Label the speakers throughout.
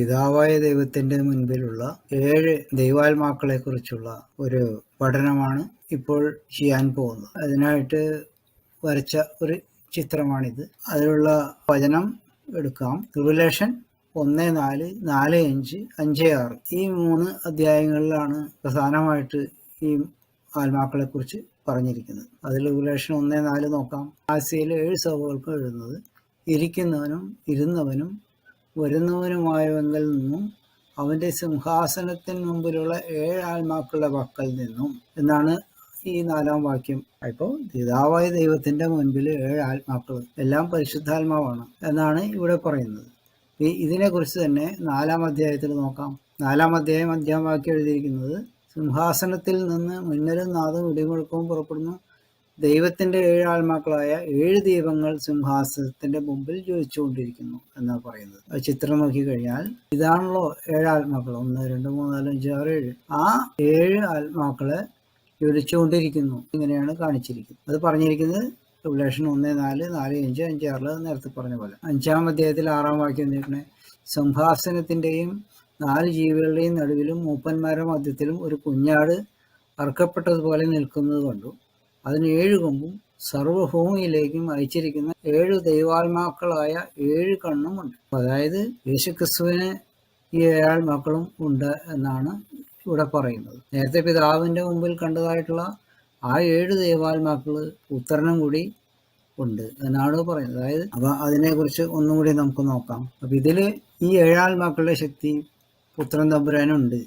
Speaker 1: പിതാവായ ദൈവത്തിന്റെ മുൻപിലുള്ള 7 ദൈവാത്മാക്കളെ കുറിച്ചുള്ള ഒരു പഠനമാണ് ഇപ്പോൾ ചെയ്യാൻ പോകുന്നത്. അതിനായിട്ട് വരച്ച ഒരു ചിത്രമാണിത്. അതിലുള്ള വചനം എടുക്കാം. റിവലേഷൻ 1:4, 4:5, 5:6 ഈ 3 അധ്യായങ്ങളിലാണ് പ്രധാനമായിട്ട് ഈ ആത്മാക്കളെ കുറിച്ച് പറഞ്ഞിരിക്കുന്നത്. അതിൽ റിവലേഷൻ 1:4 നോക്കാം. ആസിയയിലെ 7 സഭകൾക്ക് എഴുതുന്നത്, ഇരിക്കുന്നവനും ഇരുന്നവനും വരുന്നവനുമായവങ്കിൽ നിന്നും അവന്റെ സിംഹാസനത്തിന് മുമ്പിലുള്ള 7 ആത്മാക്കളുടെ പക്കൽ നിന്നും എന്നാണ് ഈ 4-ാം വാക്യം. അപ്പോൾ പിതാവായ ദൈവത്തിന്റെ മുൻപിൽ 7 ആത്മാക്കൾ, എല്ലാം പരിശുദ്ധാത്മാവാണ് എന്നാണ് ഇവിടെ പറയുന്നത്. ഇതിനെക്കുറിച്ച് തന്നെ 4-ാം അധ്യായത്തിൽ നോക്കാം. 4-ാം അധ്യായം 5-ാം വാക്യം എഴുതിയിരിക്കുന്നത്, സിംഹാസനത്തിൽ നിന്ന് മിന്നലും നാദവും ഇടിമുഴക്കവും പുറപ്പെടുന്നു. ദൈവത്തിന്റെ 7 ആത്മാക്കളായ 7 ദീപങ്ങൾ സിംഹാസനത്തിന്റെ മുമ്പിൽ ജ്വലിച്ചുകൊണ്ടിരിക്കുന്നു എന്നാണ് പറയുന്നത്. ആ ചിത്രം നോക്കിക്കഴിഞ്ഞാൽ ഇതാണല്ലോ 7 ആത്മാക്കൾ. 1, 2, 3, 4, 5, 6, 7. ആ 7 ആത്മാക്കളെ ജ്വലിച്ചുകൊണ്ടിരിക്കുന്നു ഇങ്ങനെയാണ് കാണിച്ചിരിക്കുന്നത്. അത് പറഞ്ഞിരിക്കുന്നത് റിവലേഷൻ 1:4, 4:5, 5:6 നേരത്തെ പറഞ്ഞ പോലെ. 5-ാം അധ്യായത്തിൽ 6-ാം വാക്യം എന്തിനാണ്? സിംഹാസനത്തിന്റെയും 4 ജീവികളുടെയും നടുവിലും മൂപ്പന്മാരുടെ മധ്യത്തിലും ഒരു കുഞ്ഞാട് അറുക്കപ്പെട്ടതുപോലെ നിൽക്കുന്നത് കണ്ടു. അതിന് 7 കൊമ്പും സർവ്വഭൂമിയിലേക്കും അയച്ചിരിക്കുന്ന 7 ദൈവാത്മാക്കളായ 7 കണ്ണും ഉണ്ട്. അതായത് യേശുക്രിസ്തുവിന് ഈ 7 ആത്മാക്കളും ഉണ്ട് എന്നാണ് ഇവിടെ പറയുന്നത്. നേരത്തെ പിതാവിന്റെ മുമ്പിൽ കണ്ടതായിട്ടുള്ള ആ 7 ദൈവാത്മാക്കള് പുത്രനും കൂടി ഉണ്ട് എന്നാണ് പറയുന്നത്. അതായത് അപ്പൊ അതിനെക്കുറിച്ച് ഒന്നും കൂടി നമുക്ക് നോക്കാം. അപ്പൊ ഇതില് ഈ 7 ആത്മാക്കളുടെ ശക്തി പുത്രൻ തമ്പുരാനുണ്ട്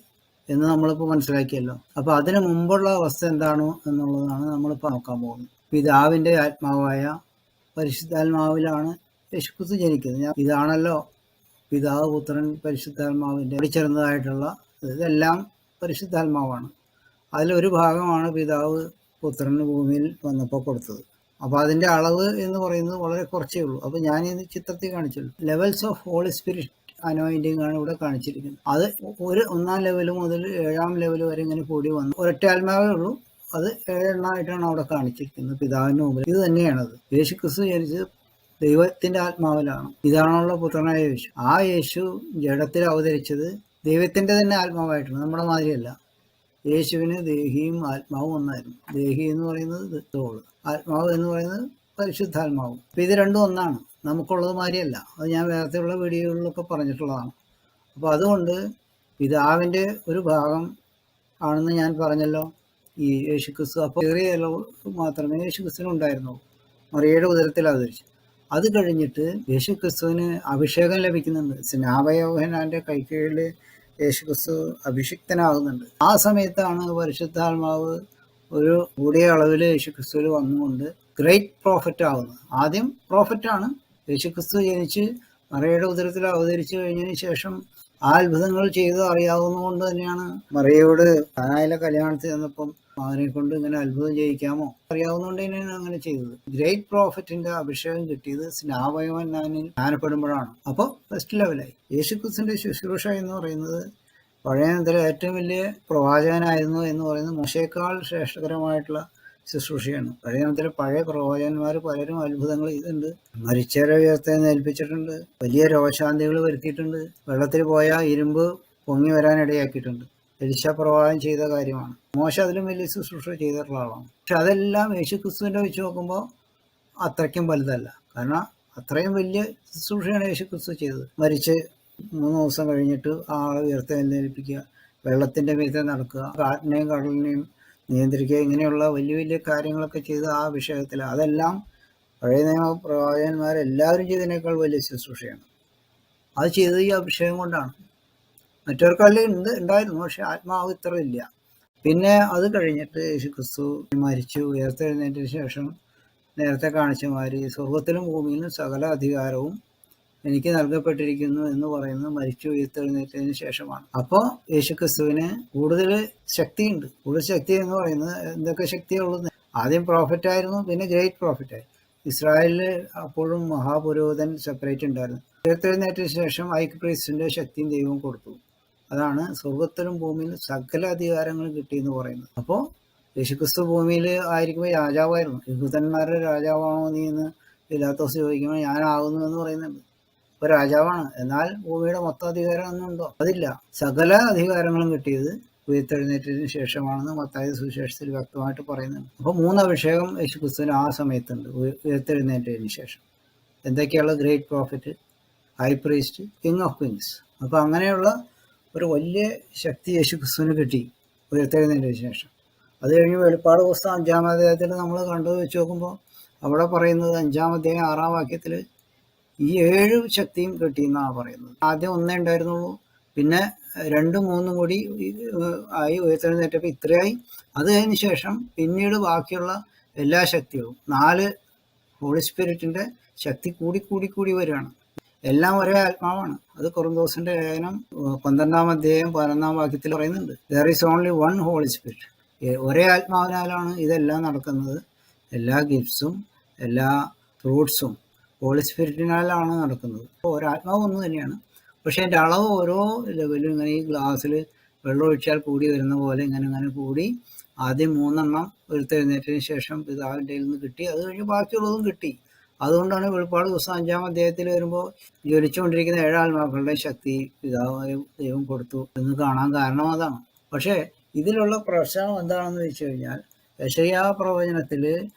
Speaker 1: എന്ന് നമ്മളിപ്പോൾ മനസ്സിലാക്കിയല്ലോ. അപ്പൊ അതിനു മുമ്പുള്ള അവസ്ഥ എന്താണോ എന്നുള്ളതാണ് നമ്മളിപ്പോൾ നോക്കാൻ പോകുന്നത്. പിതാവിന്റെ ആത്മാവായ പരിശുദ്ധാത്മാവിലാണ് യേശുക്രിസ്തു ജനിക്കുന്നത്. ഇതാണല്ലോ പിതാവ്, പുത്രൻ, പരിശുദ്ധാത്മാവിന്റെ ചേർന്നതായിട്ടുള്ള ഇതെല്ലാം പരിശുദ്ധാത്മാവാണ്. അതിലൊരു ഭാഗമാണ് പിതാവ് പുത്രന് ഭൂമിയിൽ വന്നപ്പോൾ കൊടുത്തത്. അപ്പൊ അതിന്റെ അളവ് എന്ന് പറയുന്നത് വളരെ കുറച്ചേ ഉള്ളൂ. അപ്പൊ ഞാൻ ഇത് ചിത്രത്തിൽ കാണിച്ചുള്ളൂ. Levels of holy spirit anointing ആണ് ഇവിടെ കാണിച്ചിരിക്കുന്നത്. അത് 1-ാം ലെവൽ മുതൽ 7-ാം ലെവൽ വരെ ഇങ്ങനെ കൂടി വന്നു. ഒരൊറ്റ ആത്മാവേ ഉള്ളൂ. അത് 7 എണ്ണമായിട്ടാണ് അവിടെ കാണിച്ചിരിക്കുന്നത് പിതാവിന്റെ മുമ്പിൽ. ഇത് തന്നെയാണത്. യേശുക്രിസ്തു ജനിച്ചത് ദൈവത്തിന്റെ ആത്മാവിലാണ്. ഇതാണുള്ള പുത്രനായ യേശു. ആ യേശു ജഡത്തിൽ അവതരിച്ചത് ദൈവത്തിന്റെ തന്നെ ആത്മാവായിട്ടാണ്, നമ്മുടെ മാതിരിയല്ല. യേശുവിന് ദേഹിയും ആത്മാവും ഒന്നായിരുന്നു. ദേഹി എന്ന് പറയുന്നത് തോള്, ആത്മാവ് എന്ന് പറയുന്നത് പരിശുദ്ധാത്മാവും. അപ്പൊ ഇത് രണ്ടും ഒന്നാണ്, നമുക്കുള്ളത് മാതിരിയല്ല. അത് ഞാൻ നേരത്തെയുള്ള വീഡിയോകളിലൊക്കെ പറഞ്ഞിട്ടുള്ളതാണ്. അപ്പൊ അതുകൊണ്ട് പിതാവിന്റെ ഒരു ഭാഗം ആണെന്ന് ഞാൻ പറഞ്ഞല്ലോ ഈ യേശുക്രിസ്തു. അപ്പോൾ ചെറിയ മാത്രമേ യേശുക്രിസ്തുവിന് ഉണ്ടായിരുന്നുള്ളൂ, മറിയയുടെ ഉദരത്തിൽ അവതരിച്ചു. അത് കഴിഞ്ഞിട്ട് യേശുക്രിസ്തുവിന് അഭിഷേകം ലഭിക്കുന്നുണ്ട്. സ്നാപയോഹന്നാന്റെ കൈക്കീഴില് യേശുക്രിസ്തു അഭിഷിക്തനാകുന്നുണ്ട്. ആ സമയത്താണ് പരിശുദ്ധാത്മാവ് ഒരു കൂടിയ അളവിൽ യേശുക്രിസ്തുവിൽ വന്നുകൊണ്ട് ഗ്രേറ്റ് പ്രോഫറ്റ് ആകുന്നത്. ആദ്യം പ്രോഫറ്റാണ്. യേശുക്രിസ്തു ജനിച്ച് മറിയയുടെ ഉദരത്തിൽ അവതരിച്ചു കഴിഞ്ഞതിന് ശേഷം ആ അത്ഭുതങ്ങൾ ചെയ്ത് അറിയാവുന്നതുകൊണ്ട് തന്നെയാണ് മറിയയോട് കാനായിലെ കല്യാണത്തിൽ ചെന്നപ്പം അവനെ കൊണ്ട് ഇങ്ങനെ അത്ഭുതം ചെയ്യിക്കാമോ അറിയാവുന്നതുകൊണ്ട് തന്നെയാണ് അങ്ങനെ ചെയ്തത്. ഗ്രേറ്റ് പ്രോഫറ്റിന്റെ അഭിഷേകം കിട്ടിയത് സ്നാപയോഹന്നാനിൽ സ്നാനപ്പെടുമ്പോഴാണ്. അപ്പോൾ ഫസ്റ്റ് ലെവലായി. യേശുക്രിസ്തുവിന്റെ ശുശ്രൂഷ എന്ന് പറയുന്നത് പഴയ നിയമത്തിലെ ഏറ്റവും വലിയ പ്രവാചകനായിരുന്നു എന്ന് പറയുന്നത് മോശയേക്കാൾ ശ്രേഷ്ഠകരമായിട്ടുള്ള ശുശ്രൂഷയാണ്. പഴയ നിയമത്തിലെ പഴയ പ്രവാചകന്മാർ പലരും അത്ഭുതങ്ങൾ ചെയ്തിട്ടുണ്ട്. മരിച്ചവരെ ഉയർത്തെഴുന്നേൽപ്പിച്ചിട്ടുണ്ട്, വലിയ രോഗശാന്തികൾ വരുത്തിയിട്ടുണ്ട്, വെള്ളത്തിൽ പോയ ഇരുമ്പ് പൊങ്ങി വരാൻ ഇടയാക്കിയിട്ടുണ്ട്. എലിശ പ്രവാചകൻ ചെയ്ത കാര്യമാണ്. മോശ അതിലും വലിയ ശുശ്രൂഷ ചെയ്തിട്ടുള്ള ആളാണ്. പക്ഷെ അതെല്ലാം യേശുക്രിസ്തുവിന്റെ വെച്ച് നോക്കുമ്പോൾ അത്രയ്ക്കും വലുതല്ല. കാരണം അത്രയും വലിയ ശുശ്രൂഷയാണ് യേശുക്രിസ്തു ചെയ്തത്. മരിച്ച് 3 ദിവസം കഴിഞ്ഞിട്ട് ആളെ ഉയർത്തെഴുന്നേൽപ്പിക്കുക, വെള്ളത്തിന്റെ മീതെ നടക്കുക, കാറ്റിനെയും കടലിനെയും നിയന്ത്രിക്കുക, ഇങ്ങനെയുള്ള വലിയ വലിയ കാര്യങ്ങളൊക്കെ ചെയ്ത് ആ വിഷയത്തിൽ അതെല്ലാം പഴയ നിയമ പ്രവാചകന്മാരെല്ലാവരും ചെയ്തതിനേക്കാൾ വലിയ ശുശ്രൂഷയാണ്. അത് ചെയ്തത് ഈ അഭിഷേകം കൊണ്ടാണ്. മറ്റവർക്കല്ലേ ഉണ്ടായിരുന്നു, പക്ഷെ ആത്മാവ് ഇത്ര ഇല്ല. പിന്നെ അത് കഴിഞ്ഞിട്ട് യേശുക്രിസ്തു മരിച്ചു ഉയർത്തെഴുന്നേറ്റതിന് ശേഷം നേരത്തെ കാണിച്ച മാതിരി സ്വർഗത്തിലും ഭൂമിയിലും സകല അധികാരവും എനിക്ക് നൽകപ്പെട്ടിരിക്കുന്നു എന്ന് പറയുന്നത് മരിച്ചു ഉയർത്തെഴുന്നേറ്റതിന് ശേഷമാണ്. അപ്പോൾ യേശുക്രിസ്തുവിന് കൂടുതൽ ശക്തിയുണ്ട്. കൂടുതൽ ശക്തി എന്ന് പറയുന്നത് എന്തൊക്കെ ശക്തിയുള്ളത്? ആദ്യം പ്രോഫറ്റായിരുന്നു, പിന്നെ ഗ്രേറ്റ് പ്രോഫറ്റായി. ഇസ്രായേലില് അപ്പോഴും മഹാപുരോഹിതൻ സെപ്പറേറ്റ് ഉണ്ടായിരുന്നു. ഉയർത്തെഴുന്നേറ്റതിന് ശേഷം ഹൈ പ്രീസ്റ്റിന്റെ ശക്തിയും ദൈവം കൊടുത്തു. അതാണ് സ്വർഗത്തിലും ഭൂമിയിലും സകല അധികാരങ്ങളും കിട്ടിയെന്ന് പറയുന്നത്. അപ്പോൾ യേശുക്രിസ്തു ഭൂമിയിൽ ആയിരിക്കുമ്പോൾ രാജാവായിരുന്നു. യഹൂദന്മാരുടെ രാജാവാണോ നീ എന്ന് പിലാത്തോസ് ചോദിക്കുമ്പോൾ ഞാനാകുന്നു എന്ന് പറയുന്നുണ്ട്. ഇപ്പൊ രാജാവാണ്, എന്നാൽ ഭൂമിയുടെ മൊത്തം അധികാരം ഒന്നുണ്ടോ? അതില്ല. സകല അധികാരങ്ങളും കിട്ടിയത് ഉയർത്തെഴുന്നേറ്റതിന് ശേഷമാണെന്ന് മത്തായി സുവിശേഷത്തിൽ വ്യക്തമായിട്ട് പറയുന്നുണ്ട്. അപ്പൊ 3 അഭിഷേകം യേശുക്രിസ്തുവിന് ആ സമയത്തുണ്ട്, ഉയർത്തെഴുന്നേറ്റതിന് ശേഷം. എന്തൊക്കെയുള്ള? Great prophet, high priest, king of kings. അപ്പൊ അങ്ങനെയുള്ള ഒരു വലിയ ശക്തി യേശുക്രിസ്തുവിന് കിട്ടി ഉയർത്തെഴുന്നേറ്റതിന് ശേഷം. അത് കഴിഞ്ഞ് വെളിപ്പാട് പുസ്തകം 5-ാം അധ്യായത്തിൽ നമ്മൾ കണ്ടു വെച്ച് നോക്കുമ്പോൾ അവിടെ പറയുന്നത് 5-ാം അധ്യായം 6-ാം വാക്യത്തിൽ ഈ 7 ശക്തിയും കിട്ടിയെന്നാണ് പറയുന്നത്. ആദ്യം 1 ഉണ്ടായിരുന്നുള്ളൂ, പിന്നെ 2, 3 കൂടി ആയി ഉയർത്തെഴുന്നേറ്റപ്പോൾ ഇത്രയായി. അത് കഴിഞ്ഞ ശേഷം പിന്നീട് ബാക്കിയുള്ള എല്ലാ ശക്തികളും 4 ഹോളി സ്പിരിറ്റിന്റെ ശക്തി കൂടി കൂടി കൂടി വരികയാണ്. എല്ലാം ഒരേ ആത്മാവാണ്. അത് കൊറിന്തോസിന്റെ ലേഖനം 12-ാം അധ്യായം 11-ാം വാക്യത്തിൽ പറയുന്നുണ്ട്. There is only one holy spirit. ഒരേ ആത്മാവിനാലാണ് ഇതെല്ലാം നടക്കുന്നത്. എല്ലാ ഗിഫ്റ്റ്സും എല്ലാ ഫ്രൂട്ട്സും ഹോളി സ്പിരിറ്റിനാലാണ് നടക്കുന്നത്. അപ്പോൾ ഒരാത്മാവ് ഒന്ന് തന്നെയാണ്, പക്ഷെ അതിൻ്റെ അളവ് ഓരോ ലെവലും ഇങ്ങനെ ഈ ഗ്ലാസ്സിൽ വെള്ളം ഒഴിച്ചാൽ കൂടി വരുന്ന പോലെ ഇങ്ങനെ കൂടി ആദ്യം 3 എണ്ണം ഉയർത്തെഴുന്നേറ്റതിന് ശേഷം പിതാവിൻ്റെ നിന്ന് കിട്ടി. അത് കഴിഞ്ഞ് ബാക്കിയുള്ളതും കിട്ടി. അതുകൊണ്ടാണ് വെളിപ്പാട് ദിവസം 5-ാം അധ്യായത്തിൽ വരുമ്പോൾ ജ്വലിച്ചുകൊണ്ടിരിക്കുന്ന 7 ആത്മാക്കളുടെ ശക്തി പിതാവായ ദൈവം കൊടുത്തു എന്ന് കാണാൻ കാരണം അതാണ്. പക്ഷേ ഇതിലുള്ള പ്രശ്നം എന്താണെന്ന് വെച്ച് കഴിഞ്ഞാൽ യെശയ്യാ പ്രവചനത്തിൽ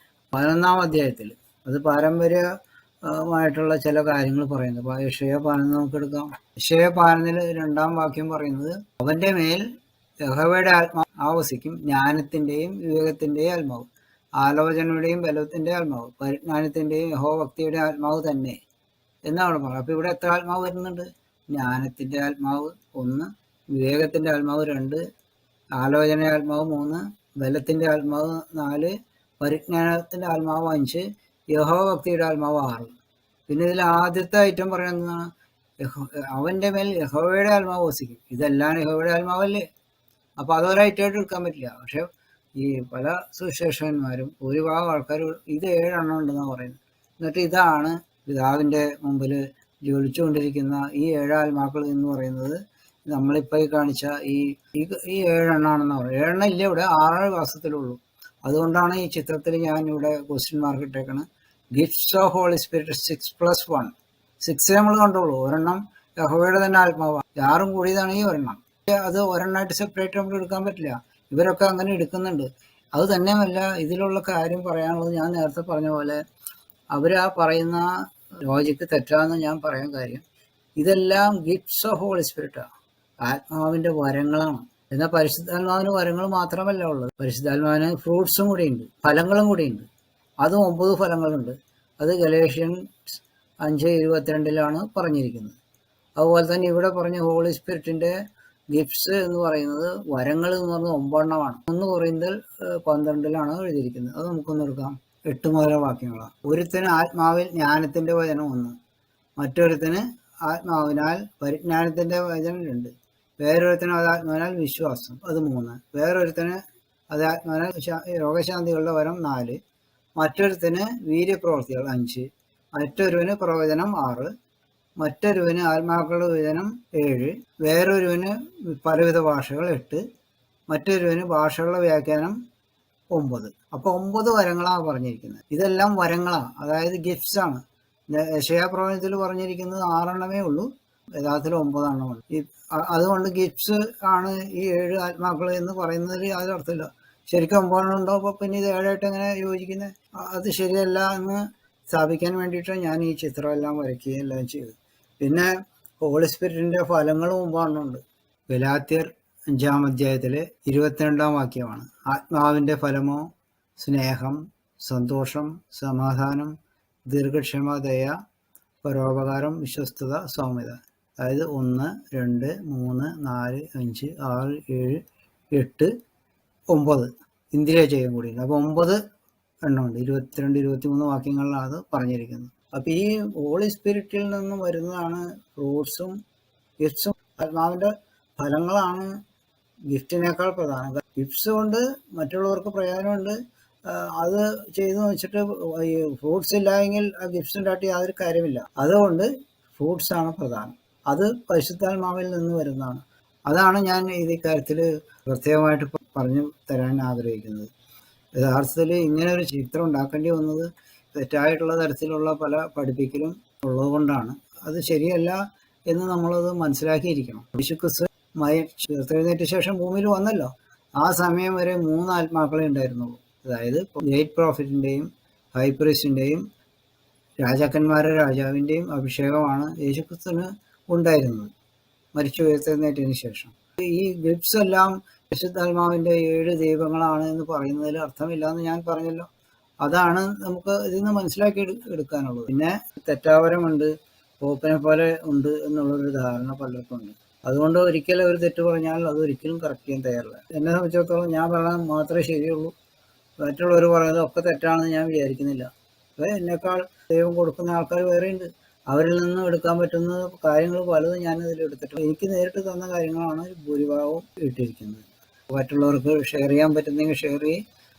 Speaker 1: 11-ാം അധ്യായത്തിൽ അത് പാരമ്പര്യമായിട്ടുള്ള ചില കാര്യങ്ങൾ പറയുന്നത്. അപ്പോൾ യെശയ്യാ 11 നമുക്ക് എടുക്കാം. യെശയ്യാ 11-ൽ 2-ാം വാക്യം പറയുന്നത്, അവന്റെ മേൽ യഹോവയുടെ ആത്മാവ് ആവസിക്കും, ജ്ഞാനത്തിന്റെയും വിവേകത്തിന്റെയും ആത്മാവ്, ആലോചനയുടെയും ബലത്തിന്റെ ആത്മാവ്, പരിജ്ഞാനത്തിന്റെയും യഹോഭക്തിയുടെ ആത്മാവ് തന്നെ എന്നാണ് പറയുന്നത്. അപ്പൊ ഇവിടെ എത്ര ആത്മാവ് വരുന്നുണ്ട്? ജ്ഞാനത്തിന്റെ ആത്മാവ് 1, വിവേകത്തിന്റെ ആത്മാവ് 2, ആലോചന ആത്മാവ് 3, ബലത്തിന്റെ ആത്മാവ് 4, പരിജ്ഞാനത്തിന്റെ ആത്മാവ് 5, യഹോഭക്തിയുടെ ആത്മാവ് 6. പിന്നെ ഇതിൽ ആദ്യത്തെ ഐറ്റം പറയുന്നതാണ് അവന്റെ മേൽ യഹോവയുടെ ആത്മാവ് വസിക്കും. ഇതെല്ലാം യഹോവയുടെ ആത്മാവല്ലേ? അപ്പൊ അതൊരൈറ്റമായിട്ട് എടുക്കാൻ പറ്റില്ല. പക്ഷെ ഈ പല സുവിശേഷകന്മാരും ഭൂരിഭാഗം ആൾക്കാർ ഇത് 7 എണ്ണം ഉണ്ടെന്നാണ് പറയുന്നത്. എന്നിട്ട് ഇതാണ് പിതാവിന്റെ മുമ്പിൽ ജ്വലിച്ചുകൊണ്ടിരിക്കുന്ന ഈ 7 ആത്മാക്കൾ എന്ന് പറയുന്നത് നമ്മളിപ്പോൾ ഈ കാണിച്ച ഈ 7 എണ്ണാണെന്ന് പറയും. 7 എണ്ണം ഇല്ല, ഇവിടെ 6 വാസത്തിലുള്ളൂ. അതുകൊണ്ടാണ് ഈ ചിത്രത്തിൽ ഞാൻ ഇവിടെ ക്വസ്റ്റ്യൻ മാർക്ക് ഇട്ടേക്കുന്നത്. Gifts of holy spirit 6+1. 6 നമ്മൾ കണ്ടോളൂ. ഒരെണ്ണം യഹോവയുടെ തന്നെ ആത്മാവാണ്. 6 കൂടിയതാണ് ഈ ഒരെണ്ണം. അത് ഒരെണ്ണമായിട്ട് സെപ്പറേറ്റ് നമുക്ക് എടുക്കാൻ പറ്റില്ല. ഇവരൊക്കെ അങ്ങനെ എടുക്കുന്നുണ്ട്. അത് തന്നെയുമല്ല, ഇതിലുള്ള കാര്യം പറയാനുള്ളത് ഞാൻ നേരത്തെ പറഞ്ഞ പോലെ അവർ ആ പറയുന്ന ലോജിക്ക് തെറ്റാന്ന് ഞാൻ പറയാൻ കാര്യം, ഇതെല്ലാം ഗിഫ്റ്റ്സ് ഓഫ് ഹോളി സ്പിരിറ്റാണ്, ആത്മാവിന്റെ വരങ്ങളാണ്. എന്നാൽ പരിശുദ്ധാത്മാവിന് വരങ്ങൾ മാത്രമല്ല ഉള്ളത്, പരിശുദ്ധാത്മാവിന് ഫ്രൂട്ട്സും കൂടിയുണ്ട്, ഫലങ്ങളും കൂടിയുണ്ട്. അതും 9 ഫലങ്ങളുണ്ട്. അത് ഗലേഷ്യൻസ് 5:22 പറഞ്ഞിരിക്കുന്നത്. അതുപോലെ തന്നെ ഇവിടെ പറഞ്ഞ ഹോളി സ്പിരിറ്റിന്റെ ഗിഫ്റ്റ്സ് എന്ന് പറയുന്നത് വരങ്ങൾ എന്ന് പറഞ്ഞത് 9 എണ്ണമാണ്. 1 കൊറിന്തൽ 12 എഴുതിയിരിക്കുന്നത്. അത് നമുക്കൊന്ന് എടുക്കാം. 8 മുതലുള്ള വാക്യങ്ങളാണ്. ഒരുത്തന് ആത്മാവിൽ ജ്ഞാനത്തിന്റെ വചനം 1, മറ്റൊരുത്തന് ആത്മാവിനാൽ പരിജ്ഞാനത്തിന്റെ വചനം 2, വേറൊരുത്തന് അതാത്മാവിനാൽ വിശ്വാസം അത് 3, വേറൊരുത്തന് അതാത്മാവിനാൽ രോഗശാന്തികളുടെ വരം 4, മറ്റൊരുത്തന് വീര്യപ്രവൃത്തികൾ 5, മറ്റൊരുവന് പ്രവചനം 6, മറ്റൊരുവന് ആത്മാക്കളുടെ വിവചനം 7, വേറൊരുവന് പലവിധ ഭാഷകൾ 8, മറ്റൊരുവന് ഭാഷകളുടെ വ്യാഖ്യാനം 9. അപ്പൊ 9 വരങ്ങളാണ് പറഞ്ഞിരിക്കുന്നത്. ഇതെല്ലാം വരങ്ങളാണ്, അതായത് ഗിഫ്റ്റ്സ് ആണ്. യെശയ്യാ പ്രവചനത്തിൽ പറഞ്ഞിരിക്കുന്നത് 6 എണ്ണമേ ഉള്ളൂ, യഥാർത്ഥത്തിൽ 9 എണ്ണമുണ്ട്. അതുകൊണ്ട് ഗിഫ്റ്റ്സ് ആണ് ഈ 7 ആത്മാക്കൾ എന്ന് പറയുന്നതിൽ യാതൊരു അർത്ഥമില്ല. ശരിക്കും 9 എണ്ണം ഉണ്ടോ? അപ്പൊ പിന്നെ ഇത് 7 ആയിട്ട് എങ്ങനെ യോജിക്കുന്നത്? അത് ശരിയല്ല എന്ന് സ്ഥാപിക്കാൻ വേണ്ടിയിട്ടാണ് ഞാൻ ഈ ചിത്രം എല്ലാം വരയ്ക്കുകയും എല്ലാം ചെയ്തത്. പിന്നെ ഹോളി സ്പിരിറ്റിന്റെ ഫലങ്ങളും 9 എണ്ണമുണ്ട്. ഗലാത്യർ 5-ാം അധ്യായത്തിലെ 22-ാം വാക്യമാണ്. ആത്മാവിന്റെ ഫലമോ സ്നേഹം, സന്തോഷം, സമാധാനം, ദീർഘക്ഷമ, ദയ, പരോപകാരം, വിശ്വസ്തത, സൗമ്യത. അതായത് 1, 2, 3, 4, 5, 6, 7, 8, 9 ഇന്ദ്രിയ ജയം കൂടിയുണ്ട്. അപ്പൊ 9 എണ്ണമുണ്ട്. 22, 23 വാക്യങ്ങളിലാണ് അത് പറഞ്ഞിരിക്കുന്നത്. അപ്പൊ ഈ ഹോളി സ്പിരിറ്റിൽ നിന്നും വരുന്നതാണ് ഫ്രൂട്ട്സും ഗിഫ്റ്റ്സും. ആത്മാവിന്റെ ഫലങ്ങളാണ് ഗിഫ്റ്റിനേക്കാൾ പ്രധാനം. ഗിഫ്റ്റ്സ് കൊണ്ട് മറ്റുള്ളവർക്ക് പ്രയോജനമുണ്ട്. അത് ചെയ്തു വെച്ചിട്ട് ഈ ഫ്രൂട്ട്സ് ഇല്ലായെങ്കിൽ ആ ഗിഫ്റ്റ്സ് ഉണ്ടായിട്ട് യാതൊരു കാര്യമില്ല. അതുകൊണ്ട് ഫ്രൂട്ട്സ് ആണ് പ്രധാനം. അത് പരിശുദ്ധാത്മാവിൽ നിന്ന് വരുന്നതാണ്. അതാണ് ഞാൻ ഈ കാര്യത്തിൽ പ്രത്യേകമായിട്ട് പറഞ്ഞു തരാൻ ആഗ്രഹിക്കുന്നത്. യഥാർത്ഥത്തിൽ ഇങ്ങനെ ഒരു ചിത്രം ഉണ്ടാക്കേണ്ടി വന്നത് തെറ്റായിട്ടുള്ള തരത്തിലുള്ള പല പഠിപ്പിക്കലും ഉള്ളത് കൊണ്ടാണ്. അത് ശരിയല്ല എന്ന് നമ്മളത് മനസ്സിലാക്കിയിരിക്കണം. യേശുക്രിസ്തു ഉയർത്തെഴുന്നേറ്റ ശേഷം ഭൂമിയിൽ വന്നല്ലോ, ആ സമയം വരെ 3 ആത്മാക്കളെ ഉണ്ടായിരുന്നുള്ളൂ. അതായത് ഗ്രേറ്റ് പ്രോഫിറ്റിൻ്റെയും ഹൈ പ്രീസ്റ്റിൻ്റെയും രാജാക്കന്മാരുടെ രാജാവിൻ്റെയും അഭിഷേകമാണ് യേശുക്രിസ്തുവിന് ഉണ്ടായിരുന്നത് മരിച്ചു ഉയർത്തെഴുന്നേറ്റതിന് ശേഷം. ഈ ഗിഫ്റ്റ്സ് എല്ലാം പരിശുദ്ധാത്മാവിൻ്റെ 7 ദൈവങ്ങളാണ് എന്ന് പറയുന്നതിൽ അർത്ഥമില്ല എന്ന് ഞാൻ പറഞ്ഞല്ലോ. അതാണ് നമുക്ക് ഇതിൽ നിന്ന് മനസ്സിലാക്കി എടുക്കാനുള്ളത്. പിന്നെ തെറ്റാവരമുണ്ട്, പോപ്പിനെ പോലെ ഉണ്ട് എന്നുള്ളൊരു ധാരണ പലർക്കും ഉണ്ട്. അതുകൊണ്ട് ഒരിക്കലും ഒരു തെറ്റ് പറഞ്ഞാൽ അത് ഒരിക്കലും കറക്റ്റ് ചെയ്യാൻ തയ്യാറില്ല. എന്നെ സംബന്ധിച്ചിടത്തോളം ഞാൻ പറയാൻ മാത്രമേ ശരിയുള്ളൂ, മറ്റുള്ളവർ പറയുന്നത് ഒക്കെ തെറ്റാണെന്ന് ഞാൻ വിചാരിക്കുന്നില്ല. അപ്പോൾ എന്നെക്കാൾ ദൈവം കൊടുക്കുന്ന ആൾക്കാർ വേറെയുണ്ട്. അവരിൽ നിന്ന് എടുക്കാൻ പറ്റുന്ന കാര്യങ്ങൾ പലതും ഞാനിതിൽ എടുത്തിട്ടുണ്ട്. എനിക്ക് നേരിട്ട് തന്ന കാര്യങ്ങളാണ് ഭൂരിഭാഗവും ഇട്ടിരിക്കുന്നത്. മറ്റുള്ളവർക്ക് ഷെയർ ചെയ്യാൻ പറ്റുന്നെങ്കിൽ ഷെയർ ചെയ്യും,